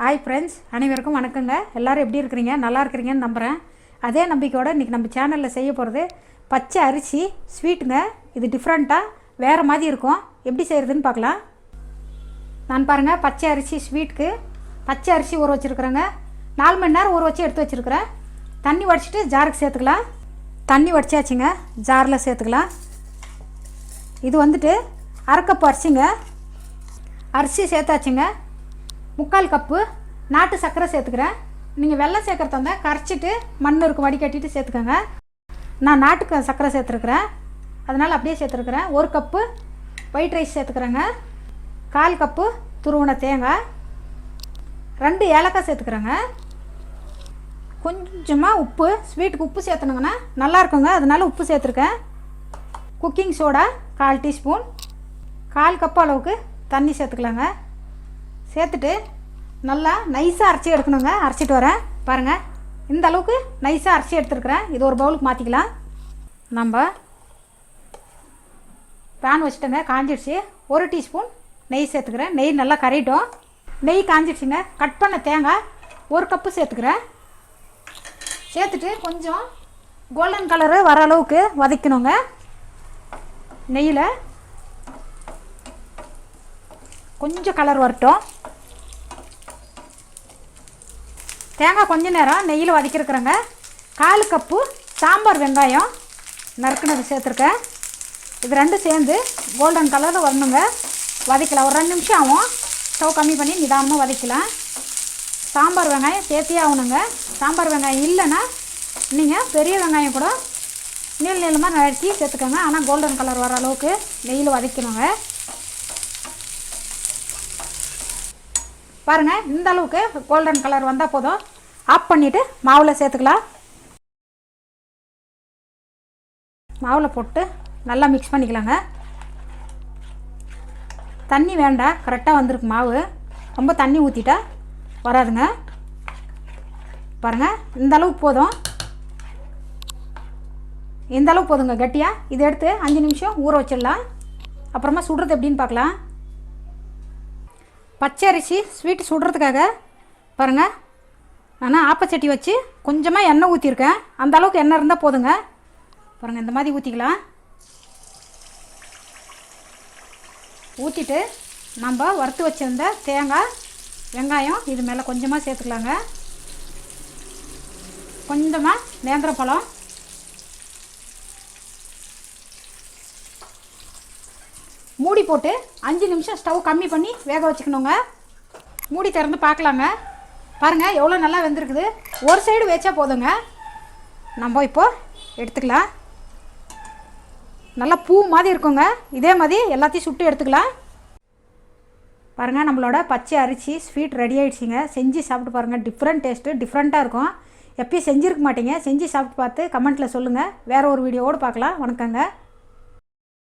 Hi friends, அனைவருக்கும் வணக்கங்க. எல்லோரும் எப்படி இருக்கிறீங்க? நல்லா இருக்கிறீங்கன்னு நம்புகிறேன். அதே நம்பிக்கையோடு இன்றைக்கி நம்ம சேனலில் செய்ய போகிறது பச்சை அரிசி ஸ்வீட்டுங்க. இது டிஃப்ரெண்ட்டாக வேறு மாதிரி இருக்கும். எப்படி செய்கிறதுன்னு பார்க்கலாம். நான் பாருங்கள், பச்சை அரிசி ஸ்வீட்டுக்கு பச்சை அரிசி ஊற வச்சுருக்குறேங்க. 4 மணி நேரம் ஊற வச்சு எடுத்து வச்சுருக்குறேன். தண்ணி வடிச்சிட்டு ஜாருக்கு சேர்த்துக்கலாம். தண்ணி வடிச்சாச்சுங்க, ஜாரில் சேர்த்துக்கலாம். இது வந்துட்டு 1/2 கப் அரிசிங்க. அரிசி சேர்த்தாச்சுங்க. 3/4 கப்பு நாட்டு சர்க்கரை சேர்த்துக்கிறேன். நீங்கள் வெல்லம் சேர்க்குறதா இருந்தால் கரைச்சிட்டு மண் இருக்கும் வடிகட்டிட்டு சேர்த்துக்கோங்க. நான் நாட்டு சர்க்கரை சேர்த்துருக்குறேன், அதனால் அப்படியே சேர்த்துருக்குறேன். 1 கப்பு ஒயிட் ரைஸ் சேர்த்துக்கிறேங்க. 1/4 கப்பு துருவன தேங்காய், 2 ஏலக்காய் சேர்த்துக்கிறேங்க. கொஞ்சமாக உப்பு, ஸ்வீட்டுக்கு உப்பு சேர்த்துனுங்கன்னா நல்லாயிருக்குங்க, அதனால் உப்பு சேர்த்துருக்கேன். குக்கிங் சோடா 1/4 டீஸ்பூன், 1/4 கப்பு அளவுக்கு தண்ணி சேர்த்துக்கலாங்க. சேர்த்துட்டு நல்லா நைஸாக அரைச்சி எடுக்கணுங்க. அரைச்சிட்டு வரேன் பாருங்கள். இந்த அளவுக்கு நைஸாக அரைச்சி எடுத்துருக்குறேன். இது ஒரு பவுலுக்கு மாற்றிக்கலாம். நம்ம பேன் வச்சுட்டோங்க, காஞ்சிடுச்சு. 1 டீஸ்பூன் நெய் சேர்த்துக்கிறேன். நெய் நல்லா கரையிட்டோம். நெய் காஞ்சிடுச்சுங்க. கட் பண்ண தேங்காய் 1 கப்பு சேர்த்துக்கிறேன். சேர்த்துட்டு கொஞ்சம் கோல்டன் கலரு வர அளவுக்கு வதக்கணுங்க. நெய்யில் கொஞ்சம் கலர் வரட்டும். தேங்காய் கொஞ்சம் நேரம் நெய்யில் வதக்கிருக்கிறேங்க. 1/4 கப்பு சாம்பார் வெங்காயம் நறுக்குனது சேர்த்துருக்கேன். இது 2 சேர்ந்து கோல்டன் கலரில் வரணுங்க. வதக்கலாம். ஒரு 2 நிமிஷம் ஆகும். ஸ்டவ் கம்மி பண்ணி நிதானமாக வதக்கலாம். சாம்பார் வெங்காயம் சேர்த்தே ஆகணுங்க. சாம்பார் வெங்காயம் இல்லைன்னா நீங்கள் பெரிய வெங்காயம் கூட நீளமாக நறுக்கி சேர்த்துக்கோங்க. ஆனால் கோல்டன் கலர் வர அளவுக்கு நெய்யில் வதக்கணுங்க. பாருங்கள், இந்த அளவுக்கு கோல்டன் கலர் வந்தால் போதும். ஆஃப் பண்ணிவிட்டு மாவில் சேர்த்துக்கலாம். மாவில் போட்டு நல்லா மிக்ஸ் பண்ணிக்கலாங்க. தண்ணி வேண்டாம், கரெக்டாக வந்திருக்கு மாவு. ரொம்ப தண்ணி ஊற்றிட்டா வராதுங்க. பாருங்கள், இந்த அளவுக்கு போதும். இந்த அளவுக்கு போதுங்க கட்டியாக. இதை எடுத்து 5 நிமிஷம் ஊற வச்சிடலாம். அப்புறமா சுடுறது எப்படின்னு பார்க்கலாம். பச்சை அரிசி ஸ்வீட்டு சுடுறதுக்காக பாருங்கள், நான் ஆப்பச்சட்டி வச்சு கொஞ்சமாக எண்ணெய் ஊற்றிருக்கேன். அந்த அளவுக்கு எண்ணெய் இருந்தால் போதுங்க. பாருங்கள், இந்த மாதிரி ஊற்றிக்கலாம். ஊற்றிட்டு நம்ம வறுத்து வச்சுருந்த தேங்காய் வெங்காயம் இது மேலே கொஞ்சமாக சேர்த்துக்கலாங்க. கொஞ்சமாக நேந்திர பழம், மூடி போட்டு 5 நிமிஷம் ஸ்டவ் கம்மி பண்ணி வேக வச்சுக்கணுங்க. மூடி திறந்து பார்க்கலாங்க. பாருங்கள், எவ்வளோ நல்லா வெந்திருக்குது. ஒரு சைடு வச்சா போதுங்க. நம்ம இப்போது எடுத்துக்கலாம். நல்லா பூ மாதிரி இருக்குங்க. இதே மாதிரி எல்லாத்தையும் சுட்டு எடுத்துக்கலாம். பாருங்கள், நம்மளோட பச்சை அரிசி ஸ்வீட் ரெடி ஆகிடுச்சிங்க. செஞ்சு சாப்பிட்டு பாருங்கள். டிஃப்ரெண்ட் டேஸ்ட்டு, டிஃப்ரெண்ட்டாக இருக்கும். எப்பயும் செஞ்சுருக்க மாட்டீங்க. செஞ்சு சாப்பிட்டு பார்த்து கமெண்ட்டில் சொல்லுங்கள். வேறு ஒரு வீடியோவோடு பார்க்கலாம். வணக்கங்க.